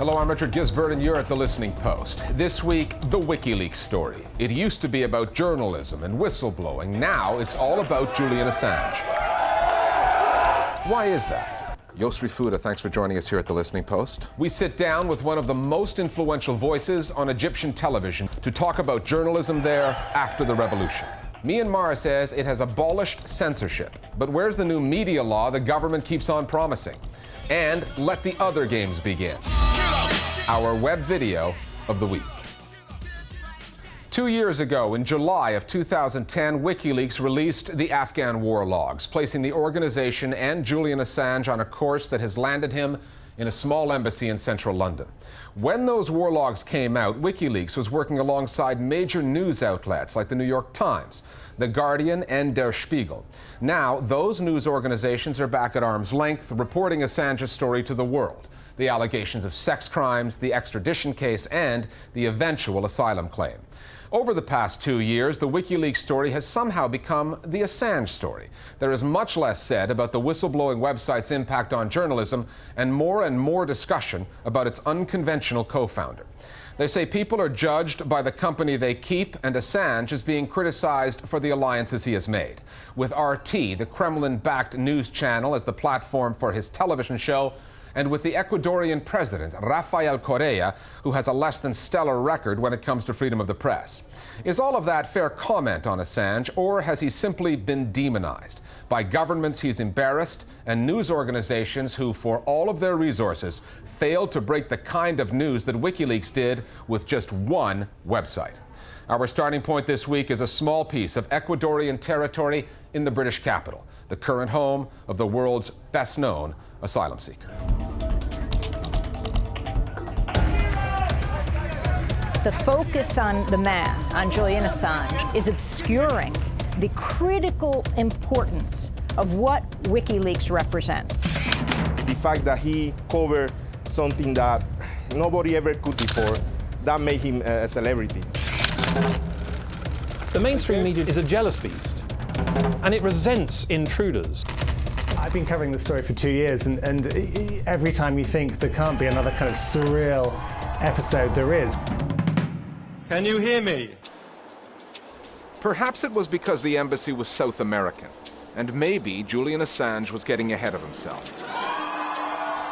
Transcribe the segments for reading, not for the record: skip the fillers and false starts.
Hello, I'm Richard Gisbert, and you're at The Listening Post. This week, the Wikileaks story. It used to be about journalism and whistleblowing. Now it's all about Julian Assange. Why is that? Yosri Fouda, thanks for joining us here at The Listening Post. We sit down with one of the most influential voices on Egyptian television to talk about journalism there after the revolution. Myanmar says it has abolished censorship. But where's the new media law the government keeps on promising? And let the other games begin. Our web video of the week. 2 years ago, in July of 2010, WikiLeaks released the Afghan war logs, placing the organization and Julian Assange on a course that has landed him in a small embassy in central London. When those war logs came out, WikiLeaks was working alongside major news outlets like the New York Times, The Guardian, and Der Spiegel. Now, those news organizations are back at arm's length, reporting Assange's story to the world. The allegations of sex crimes, the extradition case, and the eventual asylum claim. Over the past 2 years, the WikiLeaks story has somehow become the Assange story. There is much less said about the whistleblowing website's impact on journalism and more discussion about its unconventional co-founder. They say people are judged by the company they keep, and Assange is being criticized for the alliances he has made. With RT, the Kremlin-backed news channel, as the platform for his television show, and with the Ecuadorian president, Rafael Correa, who has a less than stellar record when it comes to freedom of the press. Is all of that fair comment on Assange, or has he simply been demonized by governments he's embarrassed and news organizations who, for all of their resources, failed to break the kind of news that WikiLeaks did with just one website? Our starting point this week is a small piece of Ecuadorian territory in the British capital, the current home of the world's best-known asylum seeker. The focus on the man, on Julian Assange, is obscuring the critical importance of what WikiLeaks represents. The fact that he covered something that nobody ever could before, that made him a celebrity. The mainstream media is a jealous beast, and it resents intruders. I've been covering the story for 2 years, and every time you think there can't be another kind of surreal episode, there is. Can you hear me? Perhaps it was because the embassy was South American, and maybe Julian Assange was getting ahead of himself.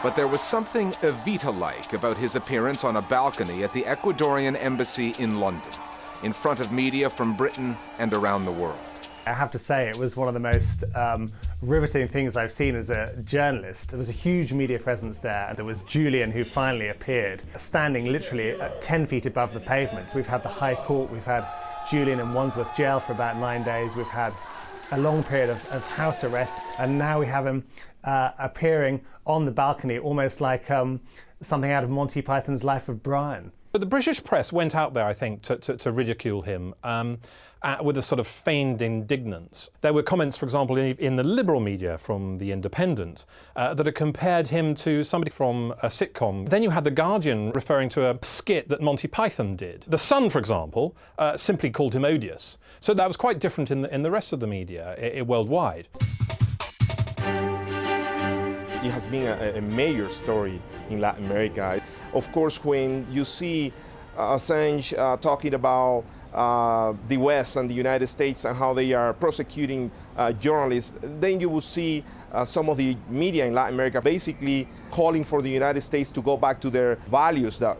But there was something Evita-like about his appearance on a balcony at the Ecuadorian embassy in London, in front of media from Britain and around the world. I have to say, it was one of the most riveting things I've seen as a journalist. There was a huge media presence there. There was Julian, who finally appeared, standing literally at 10 feet above the pavement. We've had the High Court, we've had Julian in Wandsworth Jail for about 9 days, we've had a long period of house arrest, and now we have him appearing on the balcony, almost like something out of Monty Python's Life of Brian. But the British press went out there, I think, to ridicule him with a sort of feigned indignance. There were comments, for example, in the liberal media from The Independent that had compared him to somebody from a sitcom. Then you had The Guardian referring to a skit that Monty Python did. The Sun, for example, simply called him odious. So that was quite different in the rest of the media worldwide. It has been a major story in Latin America. Of course, when you see Assange talking about the West and the United States and how they are prosecuting journalists, then you will see some of the media in Latin America basically calling for the United States to go back to their values that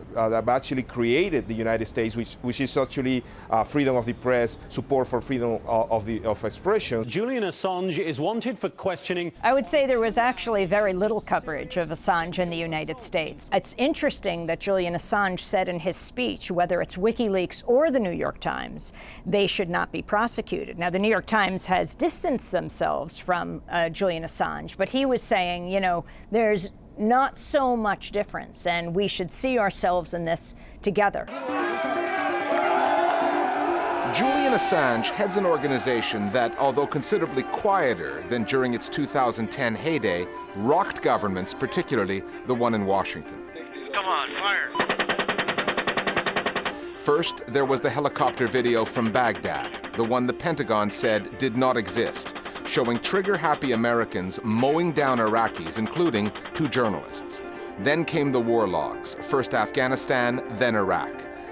actually created the United States, which is actually freedom of the press, support for freedom of expression. Julian Assange is wanted for questioning. I would say there was actually very little coverage of Assange in the United States. It's interesting that Julian Assange said in his speech, whether it's WikiLeaks or the New York Times, they should not be prosecuted. Now, the New York Times has distanced themselves from Julian Assange, but he was saying, you know, there's not so much difference, and we should see ourselves in this together. Julian Assange heads an organization that, although considerably quieter than during its 2010 heyday, rocked governments, particularly the one in Washington. Come on, fire! First, there was the helicopter video from Baghdad, the one the Pentagon said did not exist, showing trigger-happy Americans mowing down Iraqis, including 2 journalists. Then came the war logs, first Afghanistan, then Iraq.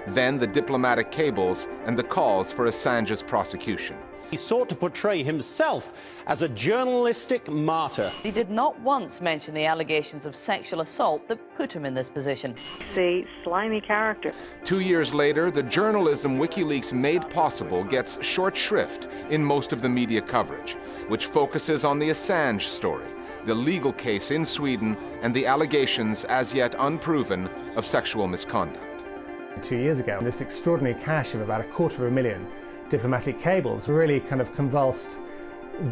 Then the diplomatic cables and the calls for Assange's prosecution. He sought to portray himself as a journalistic martyr. He did not once mention the allegations of sexual assault that put him in this position. A slimy character. 2 years later, the journalism WikiLeaks made possible gets short shrift in most of the media coverage, which focuses on the Assange story, the legal case in Sweden, and the allegations, as yet unproven, of sexual misconduct. 2 years ago, this extraordinary cache of about 250,000 diplomatic cables really kind of convulsed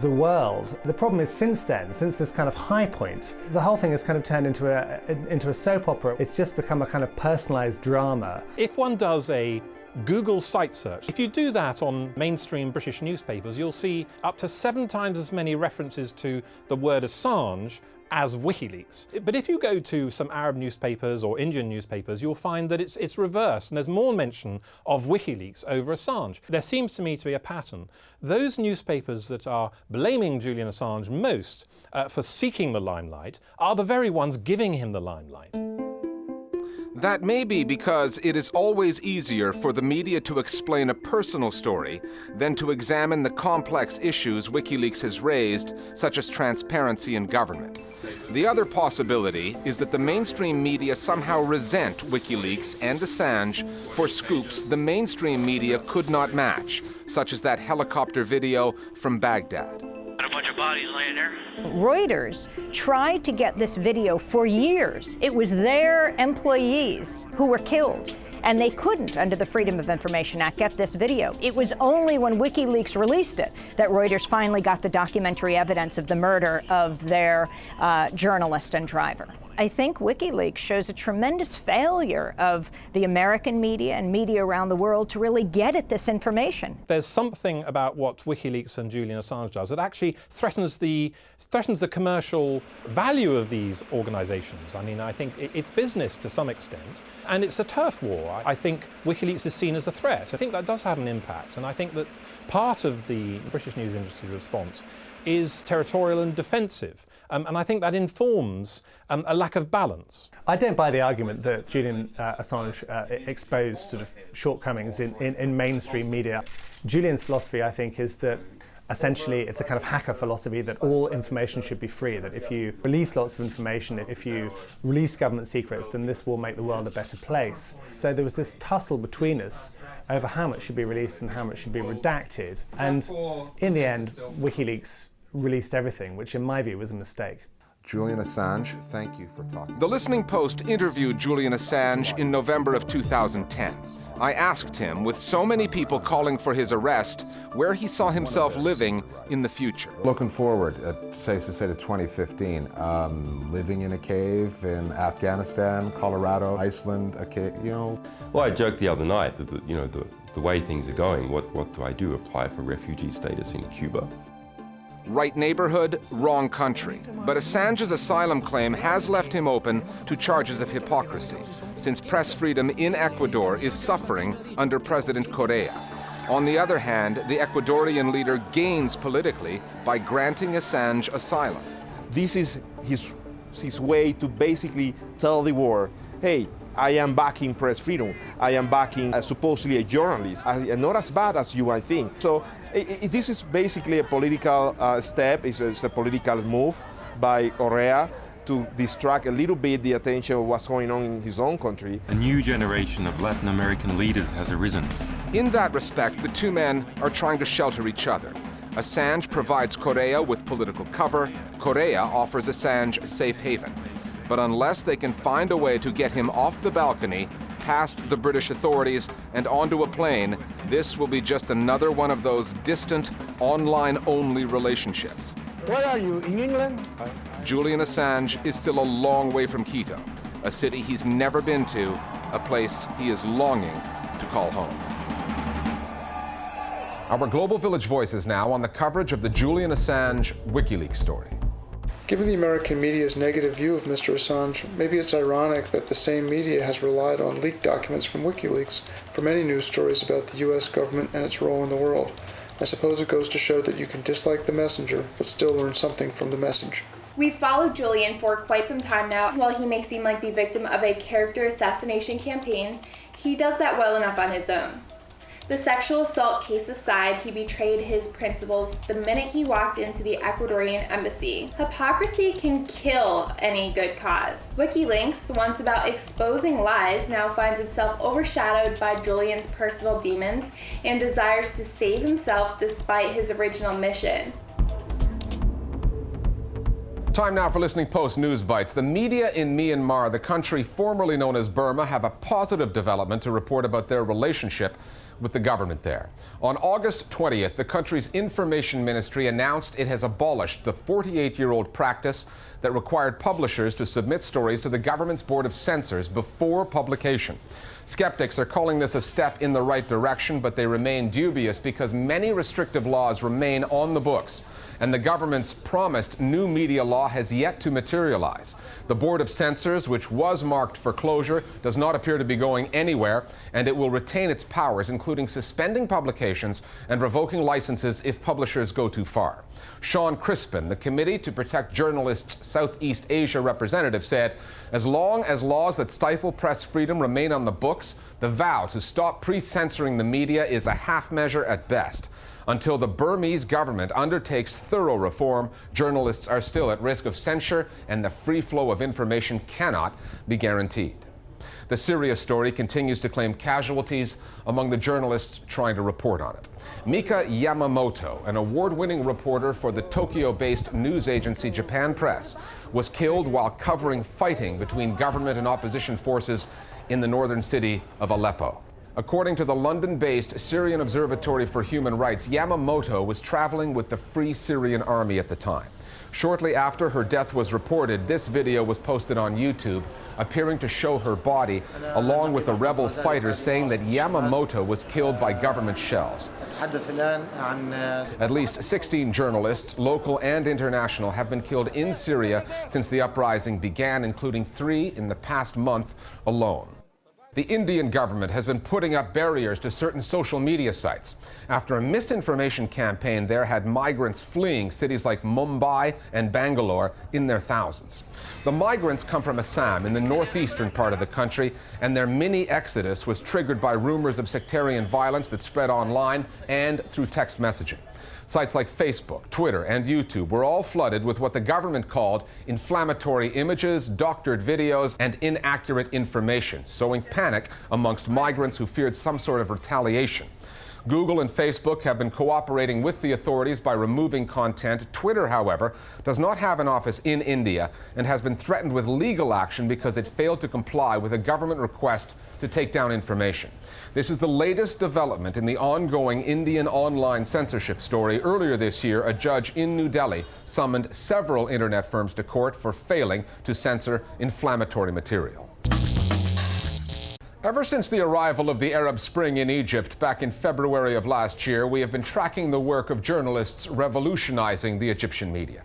the world. The problem is since then, since this kind of high point, the whole thing has kind of turned into a soap opera. It's just become a kind of personalised drama. If one does a Google site search, if you do that on mainstream British newspapers, you'll see up to 7 times as many references to the word Assange as WikiLeaks. But if you go to some Arab newspapers or Indian newspapers, you'll find that it's reversed, and there's more mention of WikiLeaks over Assange. There seems to me to be a pattern. Those newspapers that are blaming Julian Assange most for seeking the limelight are the very ones giving him the limelight. That may be because it is always easier for the media to explain a personal story than to examine the complex issues WikiLeaks has raised, such as transparency in government. The other possibility is that the mainstream media somehow resent WikiLeaks and Assange for scoops the mainstream media could not match, such as that helicopter video from Baghdad. A bunch of bodies laying there. Reuters tried to get this video for years. It was their employees who were killed, and they couldn't, under the Freedom of Information Act, get this video. It was only when WikiLeaks released it that Reuters finally got the documentary evidence of the murder of their journalist and driver. I think WikiLeaks shows a tremendous failure of the American media and media around the world to really get at this information. There's something about what WikiLeaks and Julian Assange does that actually threatens the commercial value of these organizations. I mean, I think it's business to some extent, and it's a turf war. I think WikiLeaks is seen as a threat. I think that does have an impact, and I think that part of the British news industry's response is territorial and defensive. And I think that informs a lack of balance. I don't buy the argument that Julian Assange exposed sort of shortcomings in mainstream media. Julian's philosophy, I think, is that essentially it's a kind of hacker philosophy that all information should be free, that if you release lots of information, if you release government secrets, then this will make the world a better place. So there was this tussle between us over how much should be released and how much should be redacted. And in the end, WikiLeaks released everything, which in my view was a mistake. Julian Assange, thank you for talking. The Listening Post interviewed Julian Assange in November of 2010. I asked him, with so many people calling for his arrest, where he saw himself living in the future. Looking forward, say to 2015, living in a cave in Afghanistan, Colorado, Iceland, a cave, you know. Well, I joked the other night that the way things are going, what do I do? Apply for refugee status in Cuba? Right neighborhood, wrong country. But Assange's asylum claim has left him open to charges of hypocrisy, since press freedom in Ecuador is suffering under President Correa. On the other hand, the Ecuadorian leader gains politically by granting Assange asylum. This is his way to basically tell the world, hey, I am backing press freedom. I am backing supposedly a journalist. I am not as bad as you, I think. So this is basically a political step. It's a political move by Correa to distract a little bit the attention of what's going on in his own country. A new generation of Latin American leaders has arisen. In that respect, the two men are trying to shelter each other. Assange provides Correa with political cover. Correa offers Assange a safe haven. But unless they can find a way to get him off the balcony, past the British authorities, and onto a plane, this will be just another one of those distant, online-only relationships. Where are you, in England? Julian Assange is still a long way from Quito, a city he's never been to, a place he is longing to call home. Our Global Village Voices now on the coverage of the Julian Assange WikiLeaks story. Given the American media's negative view of Mr. Assange, maybe it's ironic that the same media has relied on leaked documents from WikiLeaks for many news stories about the U.S. government and its role in the world. I suppose it goes to show that you can dislike the messenger, but still learn something from the message. We've followed Julian for quite some time now. While he may seem like the victim of a character assassination campaign, he does that well enough on his own. The sexual assault case aside, he betrayed his principles the minute he walked into the Ecuadorian embassy. Hypocrisy can kill any good cause. Wikileaks, once about exposing lies, now finds itself overshadowed by Julian's personal demons and desires to save himself despite his original mission. Time now for Listening Post News Bites. The media in Myanmar, the country formerly known as Burma, have a positive development to report about their relationship with the government there. On August 20th, the country's information ministry announced it has abolished the 48-year-old practice that required publishers to submit stories to the government's Board of Censors before publication. Skeptics are calling this a step in the right direction, but they remain dubious because many restrictive laws remain on the books, and the government's promised new media law has yet to materialize. The Board of Censors, which was marked for closure, does not appear to be going anywhere, and it will retain its powers, including suspending publications and revoking licenses if publishers go too far. Sean Crispin, the Committee to Protect Journalists Southeast Asia representative, said, as long as laws that stifle press freedom remain on the books, the vow to stop pre-censoring the media is a half measure at best. Until the Burmese government undertakes thorough reform, journalists are still at risk of censure, and the free flow of information cannot be guaranteed. The Syria story continues to claim casualties among the journalists trying to report on it. Mika Yamamoto, an award-winning reporter for the Tokyo-based news agency Japan Press, was killed while covering fighting between government and opposition forces in the northern city of Aleppo. According to the London-based Syrian Observatory for Human Rights, Yamamoto was traveling with the Free Syrian Army at the time. Shortly after her death was reported, this video was posted on YouTube, appearing to show her body, along with the rebel fighters saying that Yamamoto was killed by government shells. At least 16 journalists, local and international, have been killed in Syria since the uprising began, including 3 in the past month alone. The Indian government has been putting up barriers to certain social media sites after a misinformation campaign there had migrants fleeing cities like Mumbai and Bangalore in their thousands. The migrants come from Assam in the northeastern part of the country, and their mini exodus was triggered by rumors of sectarian violence that spread online and through text messaging. Sites like Facebook, Twitter, and YouTube were all flooded with what the government called inflammatory images, doctored videos, and inaccurate information, sowing panic amongst migrants who feared some sort of retaliation. Google and Facebook have been cooperating with the authorities by removing content. Twitter, however, does not have an office in India and has been threatened with legal action because it failed to comply with a government request to take down information. This is the latest development in the ongoing Indian online censorship story. Earlier this year, a judge in New Delhi summoned several internet firms to court for failing to censor inflammatory material. Ever since the arrival of the Arab Spring in Egypt back in February of last year, we have been tracking the work of journalists revolutionizing the Egyptian media.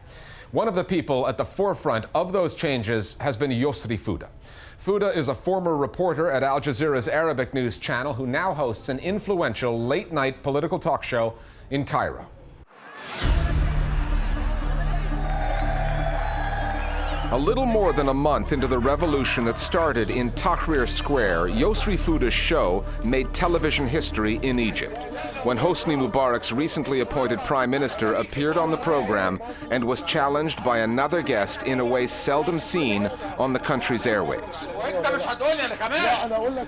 One of the people at the forefront of those changes has been Yosri Fouda. Fouda is a former reporter at Al Jazeera's Arabic news channel who now hosts an influential late-night political talk show in Cairo. A little more than a month into the revolution that started in Tahrir Square, Yosri Fouda's show made television history in Egypt, when Hosni Mubarak's recently appointed prime minister appeared on the program and was challenged by another guest in a way seldom seen on the country's airwaves.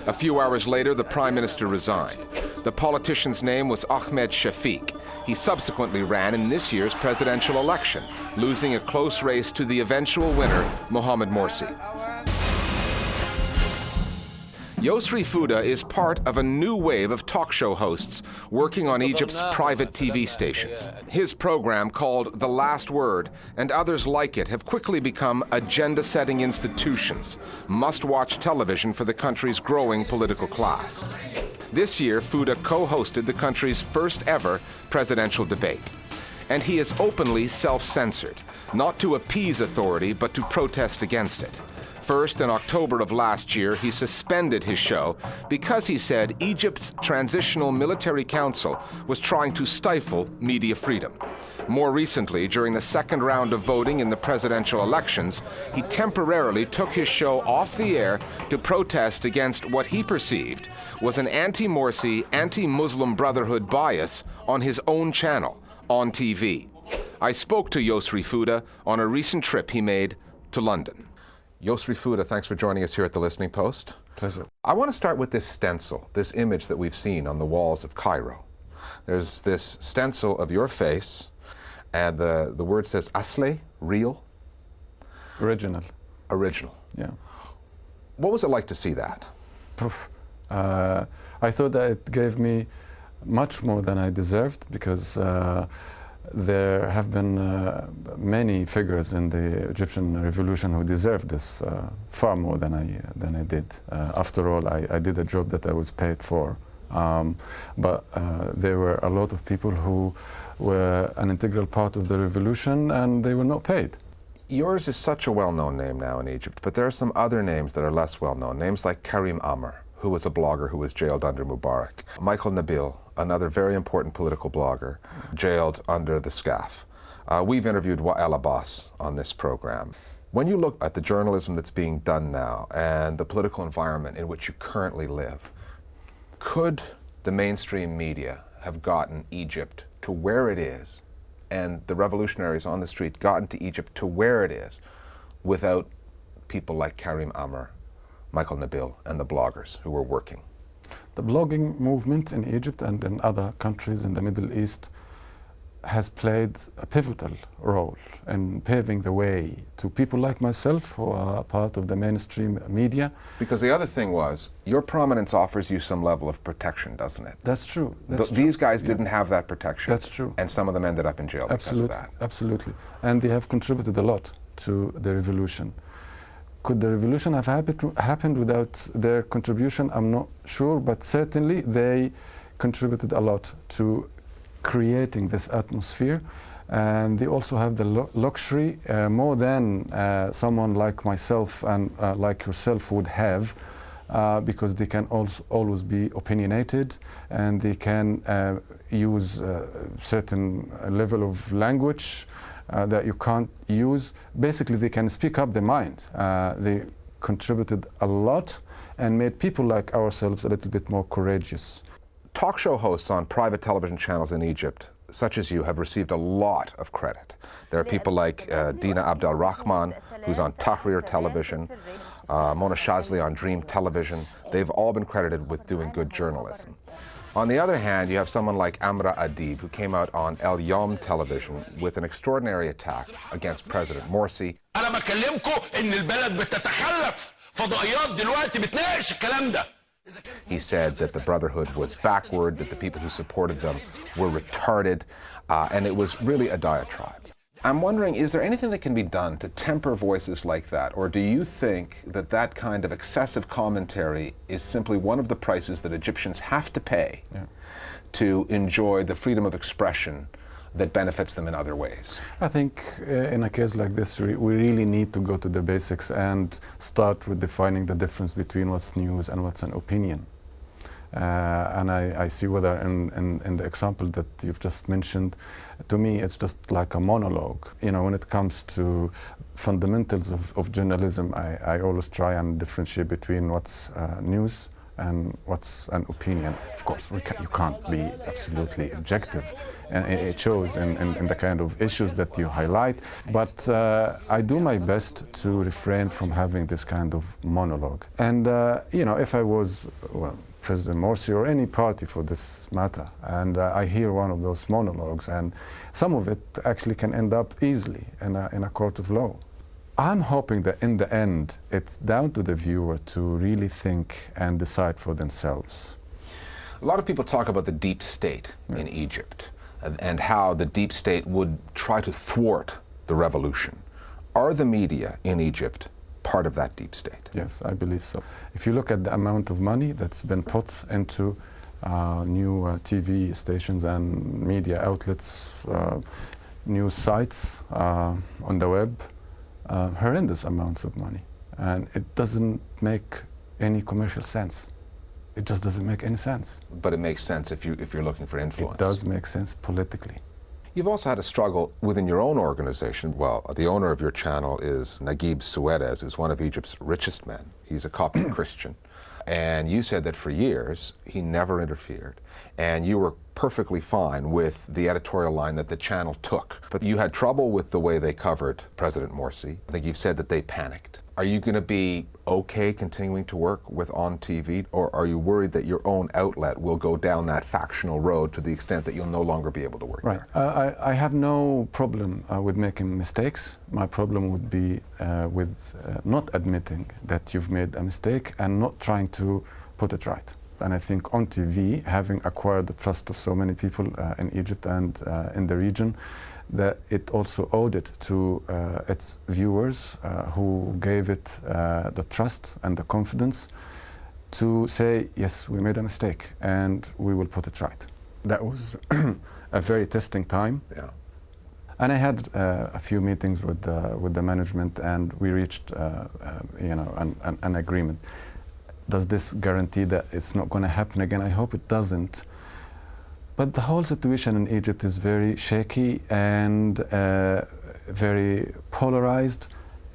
A few hours later, the prime minister resigned. The politician's name was Ahmed Shafiq. He subsequently ran in this year's presidential election, losing a close race to the eventual winner, Mohamed Morsi. Yosri Fouda is part of a new wave of talk show hosts working on Egypt's private TV stations. His program, called The Last Word, and others like it, have quickly become agenda-setting institutions, must-watch television for the country's growing political class. This year, Fouda co-hosted the country's first ever presidential debate. and he is openly self-censored, not to appease authority, but to protest against it. First, in October of last year, he suspended his show because he said Egypt's Transitional Military Council was trying to stifle media freedom. More recently, during the second round of voting in the presidential elections, he temporarily took his show off the air to protest against what he perceived was an anti-Morsi, anti-Muslim Brotherhood bias on his own channel, on TV. I spoke to Yosri Fouda on a recent trip he made to London. Yosri Fouda, thanks for joining us here at the Listening Post. Pleasure. I want to start with this stencil, this image that we've seen on the walls of Cairo. There's this stencil of your face, and the word says asli, real? Original. Original. Yeah. What was it like to see that? I thought that it gave me much more than I deserved, because there have been many figures in the Egyptian revolution who deserved this far more than I did. After all, I did a job that I was paid for. But there were a lot of people who were an integral part of the revolution, and they were not paid. Yours is such a well-known name now in Egypt, but there are some other names that are less well-known. Names like Karim Amr, who was a blogger who was jailed under Mubarak. Michael Nabil, another very important political blogger, jailed under the SCAF. We've interviewed Wael Abbas on this program. When you look at the journalism that's being done now and the political environment in which you currently live, could the mainstream media have gotten Egypt to where it is, and the revolutionaries on the street gotten to Egypt to where it is, without people like Karim Amr, Michael Nabil, and the bloggers who were working? The blogging movement in Egypt and in other countries in the Middle East has played a pivotal role in paving the way to people like myself who are part of the mainstream media. Because the other thing was, your prominence offers you some level of protection, doesn't it? That's true. That's true. These guys didn't have that protection. That's true. And some of them ended up in jail because of that. Absolutely. And they have contributed a lot to the revolution. Could the revolution have happened without their contribution? I'm not sure, but certainly they contributed a lot to creating this atmosphere, and they also have the luxury more than someone like myself and like yourself would have, because they can also always be opinionated, and they can use a certain level of language that you can't use. Basically, they can speak up their mind. They contributed a lot and made people like ourselves a little bit more courageous. Talk show hosts on private television channels in Egypt, such as you, have received a lot of credit. There are people like Dina Abdel Rahman, who's on Tahrir television, Mona Shazli on Dream Television. They've all been credited with doing good journalism. On the other hand, you have someone like Amra Adib, who came out on El Yom television with an extraordinary attack against President Morsi. He said that the Brotherhood was backward, that the people who supported them were retarded, and it was really a diatribe. I'm wondering, is there anything that can be done to temper voices like that, or do you think that that kind of excessive commentary is simply one of the prices that Egyptians have to pay to enjoy the freedom of expression that benefits them in other ways? I think in a case like this, we really need to go to the basics and start with defining the difference between what's news and what's an opinion. And I see whether in the example that you've just mentioned, to me it's just like a monologue. You know, when it comes to fundamentals of journalism, I always try and differentiate between what's news and what's an opinion. Of course, you can't be absolutely objective, and it shows in the kind of issues that you highlight. But I do my best to refrain from having this kind of monologue. And you know, if I was, well, President Morsi or any party for this matter, and I hear one of those monologues, and some of it actually can end up easily in a court of law. I'm hoping that in the end, it's down to the viewer to really think and decide for themselves. A lot of people talk about the deep state in Egypt and how the deep state would try to thwart the revolution. Are the media in Egypt part of that deep state? Yes, I believe so. If you look at the amount of money that's been put into new TV stations and media outlets, news sites on the web, horrendous amounts of money. And it doesn't make any commercial sense. It just doesn't make any sense. But it makes sense if you're looking for influence. It does make sense politically. You've also had a struggle within your own organization. Well, the owner of your channel is Naguib Suarez, who's one of Egypt's richest men. He's a Coptic Christian. And you said that for years, he never interfered. And you were perfectly fine with the editorial line that the channel took. But you had trouble with the way they covered President Morsi. I think you've said that they panicked. Are you going to be okay continuing to work with On TV, or are you worried that your own outlet will go down that factional road to the extent that you'll no longer be able to work there? I have no problem with making mistakes. My problem would be with not admitting that you've made a mistake and not trying to put it right. And I think On TV, having acquired the trust of so many people in Egypt and in the region, that it also owed it to its viewers who gave it the trust and the confidence to say, yes, we made a mistake and we will put it right. That was a very testing time. Yeah. And I had a few meetings with the management, and we reached an agreement. Does this guarantee that it's not going to happen again? I hope it doesn't. But the whole situation in Egypt is very shaky and very polarized,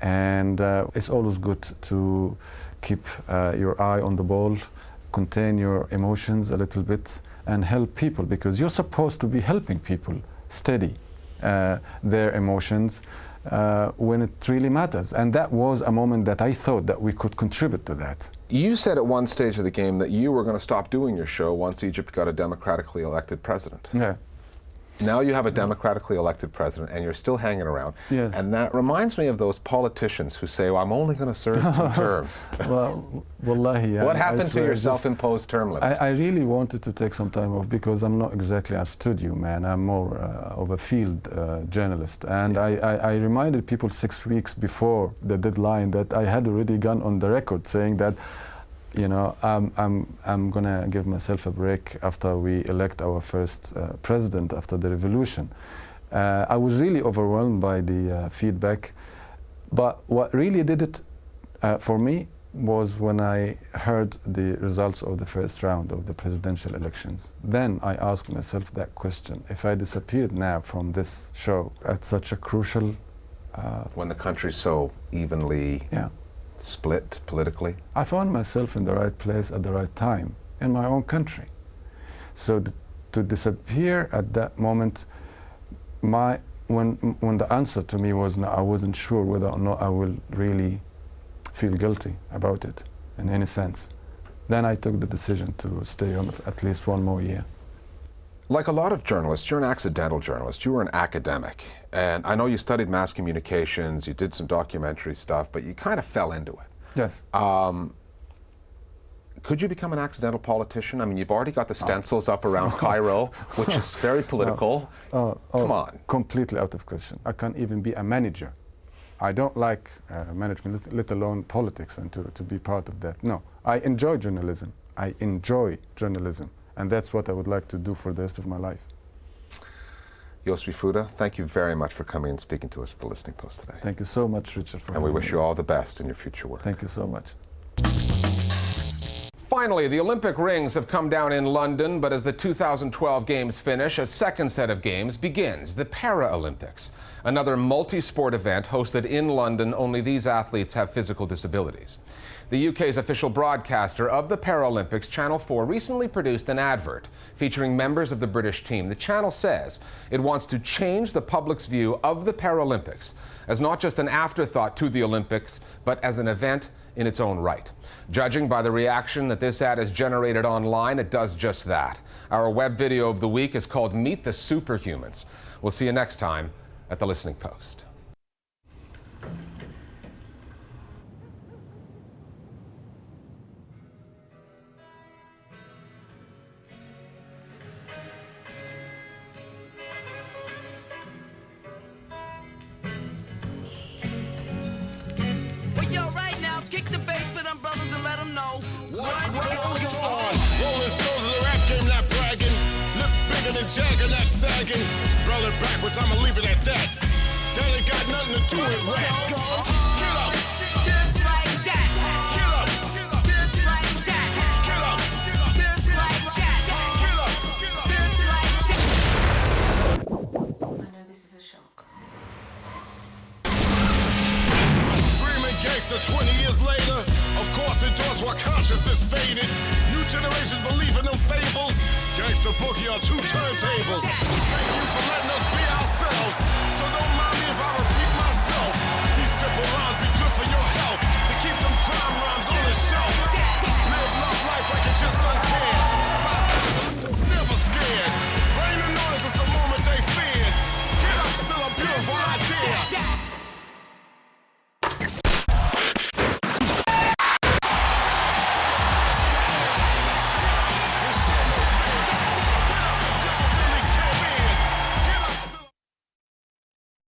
and it's always good to keep your eye on the ball, contain your emotions a little bit, and help people, because you're supposed to be helping people steady their emotions when it really matters. And that was a moment that I thought that we could contribute to that. You said at one stage of the game that you were going to stop doing your show once Egypt got a democratically elected president. Yeah. Now you have a democratically elected president and you're still hanging around. Yes. And that reminds me of those politicians who say, well, I'm only going to serve 2 terms. Well, wallahi. What happened to your self-imposed term limit? I really wanted to take some time off because I'm not exactly a studio man. I'm more of a field journalast. And I reminded people 6 weeks before the deadline that I had already gone on the record saying that, you know, I'm going to give myself a break after we elect our first president after the revolution. I was really overwhelmed by the feedback, but what really did it for me was when I heard the results of the first round of the presidential elections. Then I asked myself that question: if I disappeared now from this show at such a crucial... when the country's so evenly... Yeah. split politically? I found myself in the right place at the right time in my own country. So to disappear at that moment, when the answer to me was no, I wasn't sure whether or not I will really feel guilty about it in any sense. Then I took the decision to stay on at least 1 more year. Like a lot of journalists, you're an accidental journalist. You were an academic. And I know you studied mass communications, you did some documentary stuff, but you kind of fell into it. Yes. Could you become an accidental politician? I mean, you've already got the stencils up around Cairo, which is very political. Come on. Completely out of question. I can't even be a manager. I don't like management, let alone politics, and to be part of that. No, I enjoy journalism. I enjoy journalism. And that's what I would like to do for the rest of my life. Yosri Fouda, thank you very much for coming and speaking to us at the Listening Post today. Thank you so much, Richard. And we wish you all the best in your future work. Thank you so much. Finally, the Olympic rings have come down in London, but as the 2012 Games finish, a second set of games begins, the Paralympics. Another multi-sport event hosted in London, only these athletes have physical disabilities. The UK's official broadcaster of the Paralympics, Channel 4, recently produced an advert featuring members of the British team. The channel says it wants to change the public's view of the Paralympics as not just an afterthought to the Olympics, but as an event in its own right. Judging by the reaction that this ad has generated online, it does just that. Our web video of the week is called Meet the Superhumans. We'll see you next time at the Listening Post. Kick the bass for them brothers and let them know what goes on. Rolling stones of the record. Jagger not sagging. Spell it backwards, I'ma leave it at that. That ain't got nothing to do with rap. Get up. Just like that. Get up. Just like that. Get up. Just like that. Get up. Just like that. I know this is a shock. Screaming gangster 20 years later. Of course, endorse while consciousness faded. New generations believe in them fables. Gangsta boogie on 2 turntables. Thank you for letting us be ourselves. So don't mind me if I repeat myself. These simple lines be good for your health. To keep them crime rhymes on the shelf. Live love life like you just don't care. 5,000 never scared. Rain and noise is the moment they feared. Get up, still a beautiful idea.